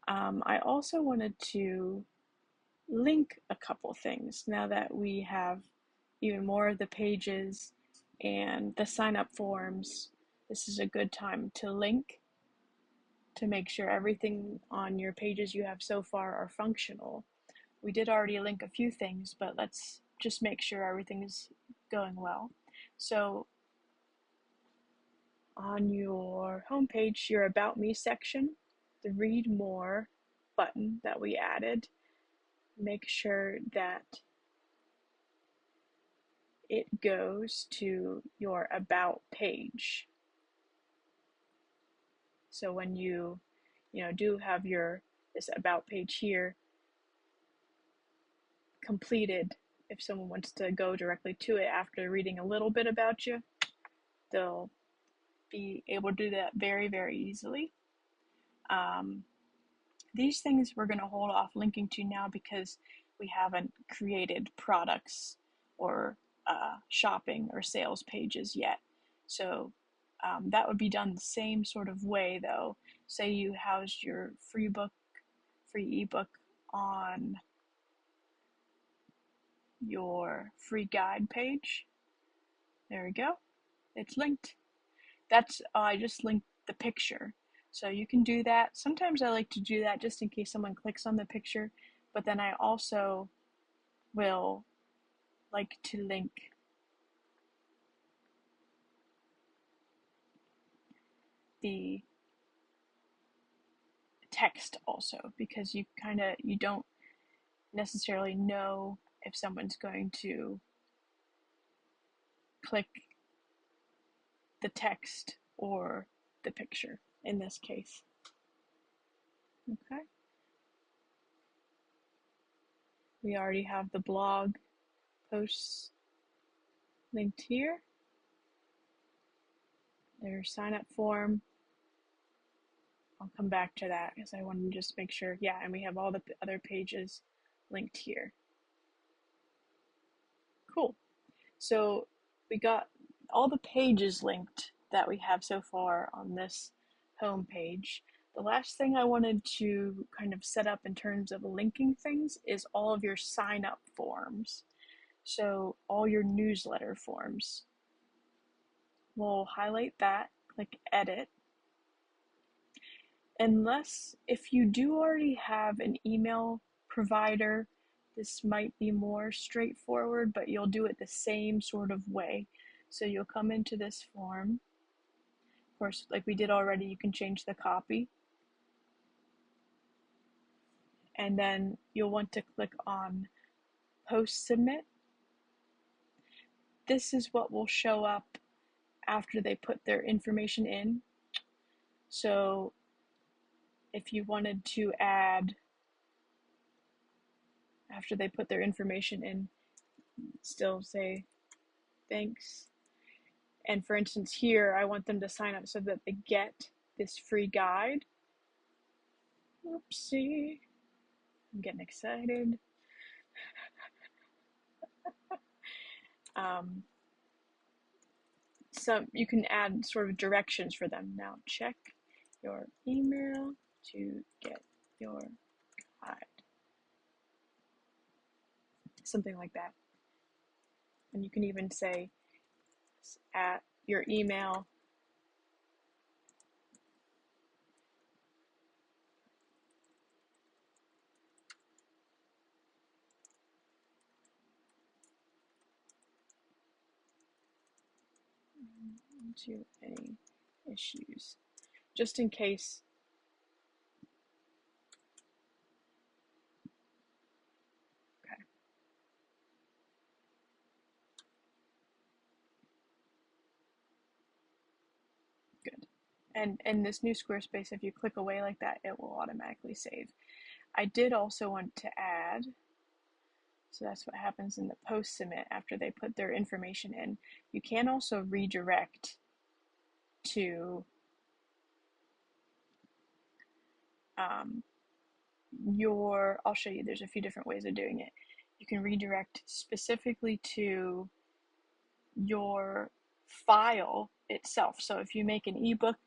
I also wanted to link a couple things now that we have even more of the pages and the sign up forms. This is a good time to link to make sure everything on your pages you have so far are functional. We did already link a few things, but let's just make sure everything is going well. So on your homepage, your About Me section, the Read More button that we added, make sure that it goes to your About page. So when you do have this About page here completed, if someone wants to go directly to it after reading a little bit about you, they'll be able to do that very, very easily. These things we're going to hold off linking to now because we haven't created products or shopping or sales pages yet. So that would be done the same sort of way though. Say you housed your free ebook on your free guide page. There we go. It's linked. That's I just linked the picture. So you can do that. Sometimes I like to do that just in case someone clicks on the picture, but then I also will like to link the text also, because you don't necessarily know if someone's going to click the text or the picture in this case. Okay. We already have the blog posts linked here. There's sign up form. I'll come back to that because I want to just make sure. Yeah, and we have all the other pages linked here. Cool. So we got all the pages linked that we have so far on this home page. The last thing I wanted to kind of set up in terms of linking things is all of your sign up forms. So all your newsletter forms. We'll highlight that, click edit. Unless if you do already have an email provider, this might be more straightforward, but you'll do it the same sort of way. So you'll come into this form. Of course, like we did already, you can change the copy. And then you'll want to click on Post Submit. This is what will show up after they put their information in. So if you wanted to add, after they put their information in, still say thanks. And for instance here, I want them to sign up so that they get this free guide. Oopsie, I'm getting excited. So you can add sort of directions for them. Now check your email to get your guide. Something like that. And you can even say at your email to any issues, just in case. Okay. Good. And in this new Squarespace, if you click away like that, it will automatically save. I did also want to add, so that's what happens in the post submit after they put their information in. You can also redirect to I'll show you, there's a few different ways of doing it. You can redirect specifically to your file itself. So if you make an ebook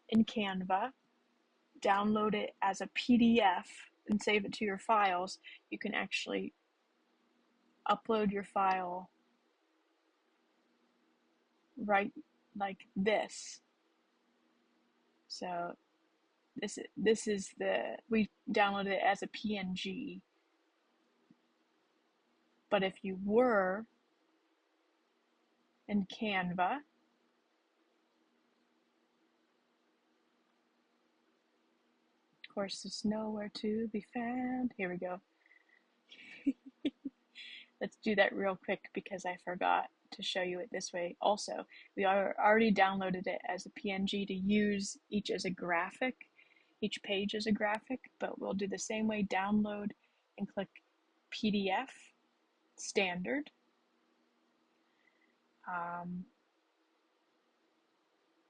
in Canva, download it as a PDF and save it to your files, you can actually upload your file right like this. So this is we downloaded it as a PNG. But if you were in Canva, of course it's nowhere to be found. Here we go. Let's do that real quick because I forgot to show you it this way. Also, we already downloaded it as a PNG to use each as a graphic, each page as a graphic, but we'll do the same way, download and click PDF standard.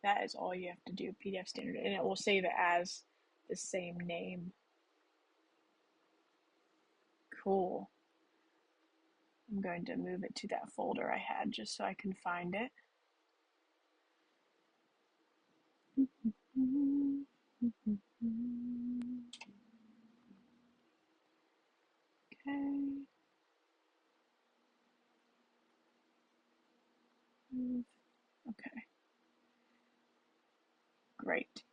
That is all you have to do, PDF standard, and it will save it as the same name. Cool. I'm going to move it to that folder I had just so I can find it. Okay. Okay. Great.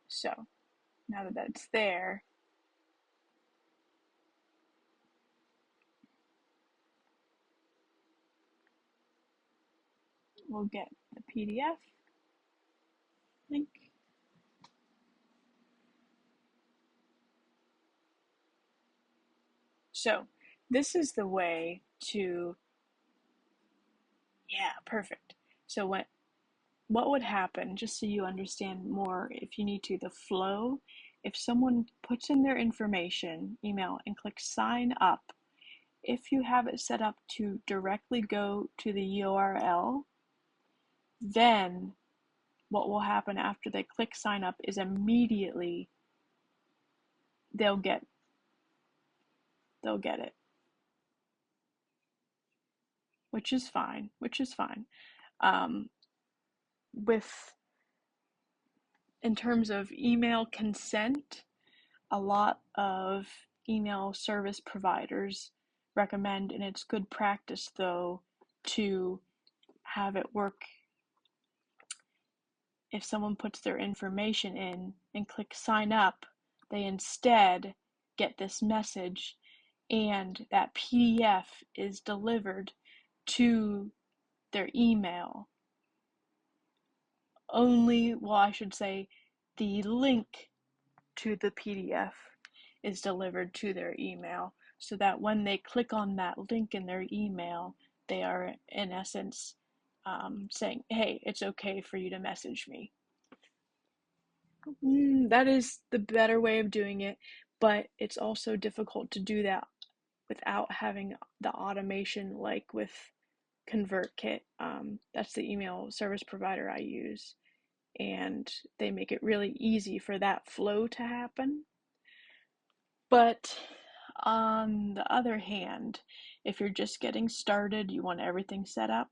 So now that that's there, we'll get the PDF link. So this is the way to, yeah, perfect. So what would happen, just so you understand more if you need to, the flow, if someone puts in their information, email, and clicks sign up, if you have it set up to directly go to the URL, then what will happen after they click sign up is immediately they'll get it, which is fine. With in terms of email consent, a lot of email service providers recommend, and it's good practice though, to have it work. If someone puts their information in and clicks sign up, they instead get this message, and that PDF is delivered to their email. I should say the link to the PDF is delivered to their email, so that when they click on that link in their email, they are in essence saying, hey, it's okay for you to message me. That is the better way of doing it, but it's also difficult to do that without having the automation like with ConvertKit. That's the email service provider I use, and they make it really easy for that flow to happen. But on the other hand, if you're just getting started, you want everything set up,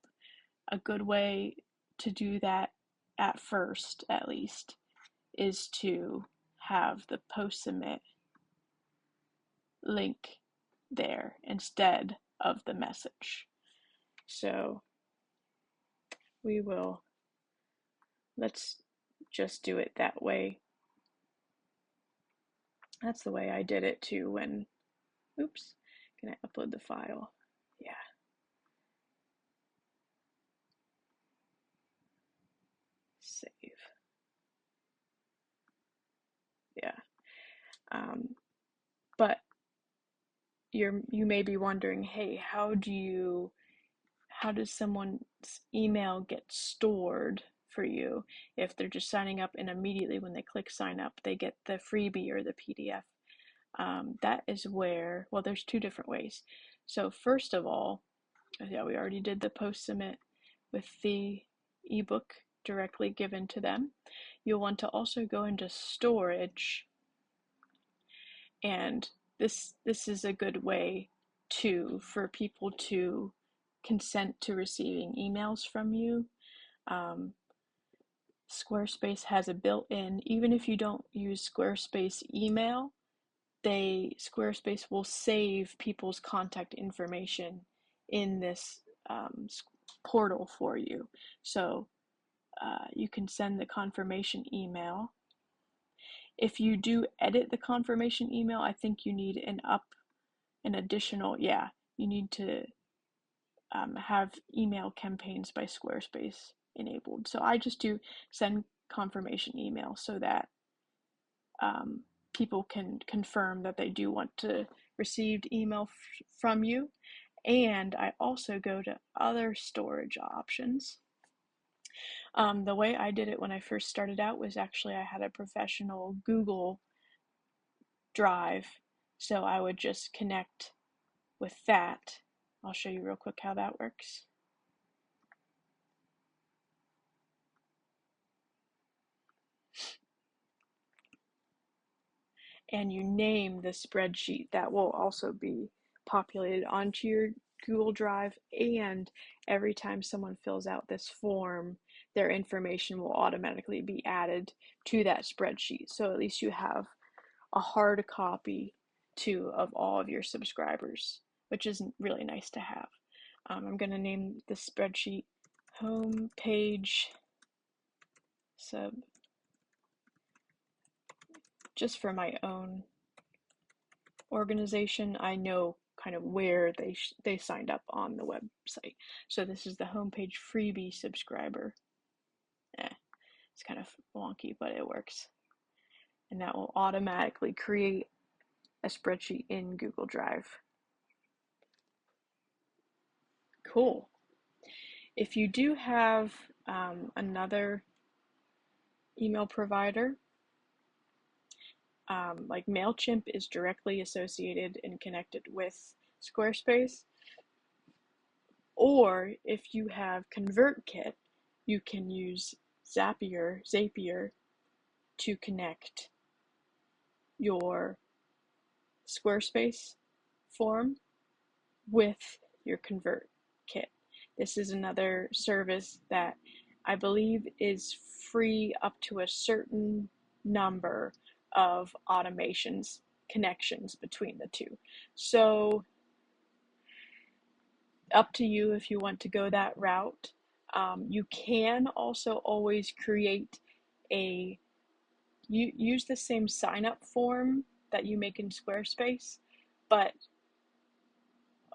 a good way to do that at first, at least, is to have the post submit link there instead of the message. So let's just do it that way. That's the way I did it too when, oops, can I upload the file? Yeah. Save. Yeah. But you may be wondering, hey, how does someone's email get stored for you if they're just signing up and immediately when they click sign up, they get the freebie or the PDF? That is where, well, there's two different ways. So first of all, yeah, we already did the post submit with the ebook directly given to them. You'll want to also go into storage, and this is a good way for people to consent to receiving emails from you. Squarespace has a built-in, even if you don't use Squarespace email, Squarespace will save people's contact information in this portal for you. So you can send the confirmation email. If you do edit the confirmation email, I think you need an additional, yeah, you need to have email campaigns by Squarespace enabled. So I just do send confirmation email so that people can confirm that they do want to receive email from you. And I also go to other storage options. The way I did it when I first started out was actually I had a professional Google Drive, so I would just connect with that. I'll show you real quick how that works. And you name the spreadsheet that will also be populated onto your Google Drive, and every time someone fills out this form, their information will automatically be added to that spreadsheet. So at least you have a hard copy too of all of your subscribers, which is really nice to have. I'm going to name the spreadsheet home page sub, just for my own organization. I know kind of where they signed up on the website. So this is the homepage freebie subscriber. It's kind of wonky, but it works. And that will automatically create a spreadsheet in Google Drive. Cool. If you do have another email provider, like MailChimp is directly associated and connected with Squarespace, or if you have ConvertKit, you can use Zapier to connect your Squarespace form with your ConvertKit. This is another service that I believe is free up to a certain number of automations, connections between the two. So up to you if you want to go that route. You can also always create use the same sign up form that you make in Squarespace, but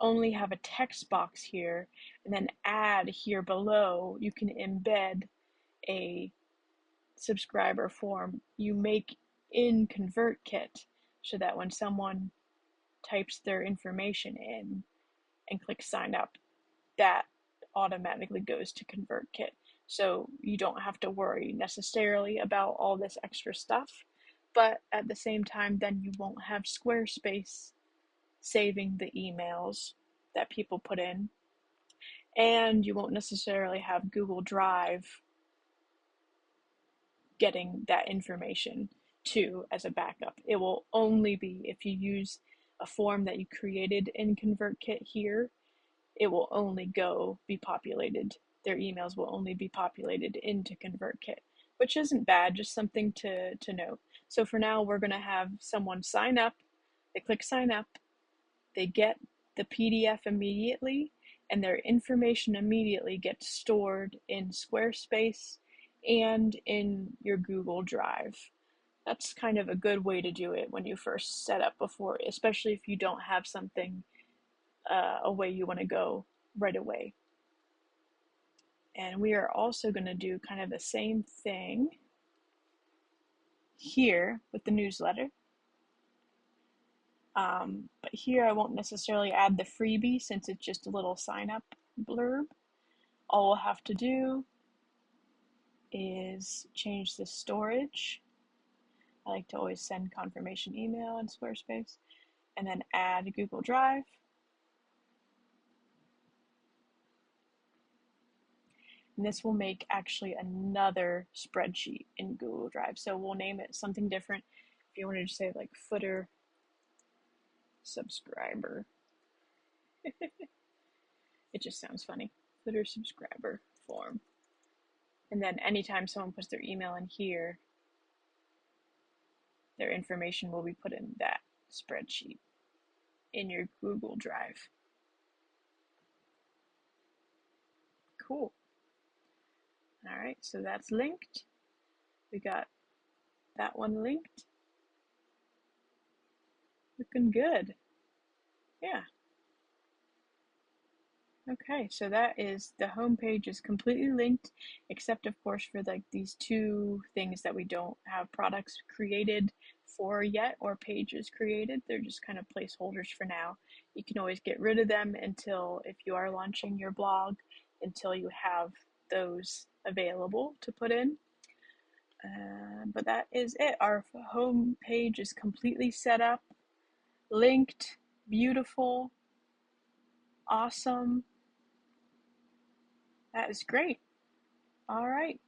only have a text box here, and then add here below, you can embed a subscriber form you make in ConvertKit, so that when someone types their information in and clicks sign up, that automatically goes to ConvertKit. So you don't have to worry necessarily about all this extra stuff, but at the same time, then you won't have Squarespace saving the emails that people put in, and you won't necessarily have Google Drive getting that information too as a backup. It will only be if you use a form that you created in ConvertKit here, it will only be populated. Their emails will only be populated into ConvertKit, which isn't bad, just something to note. So for now, we're going to have someone sign up, they click sign up, they get the PDF immediately, and their information immediately gets stored in Squarespace and in your Google Drive. That's kind of a good way to do it when you first set up before, especially if you don't have something a way you want to go right away. And we are also going to do kind of the same thing here with the newsletter. But here I won't necessarily add the freebie since it's just a little sign up blurb. All we'll have to do is change the storage. I like to always send confirmation email in Squarespace, and then add Google Drive. And this will make actually another spreadsheet in Google Drive. So we'll name it something different. If you wanted to say like footer subscriber, it just sounds funny. Footer subscriber form. And then anytime someone puts their email in here, their information will be put in that spreadsheet in your Google Drive. Cool. All right, so that's linked. We got that one linked. Looking good. Yeah. Okay, so that is, the home page is completely linked, except of course for like these two things that we don't have products created for yet or pages created. They're just kind of placeholders for now. You can always get rid of them until, if you are launching your blog, until you have those available to put in. But that is it. Our home page is completely set up, linked, beautiful, awesome. That is great. All right.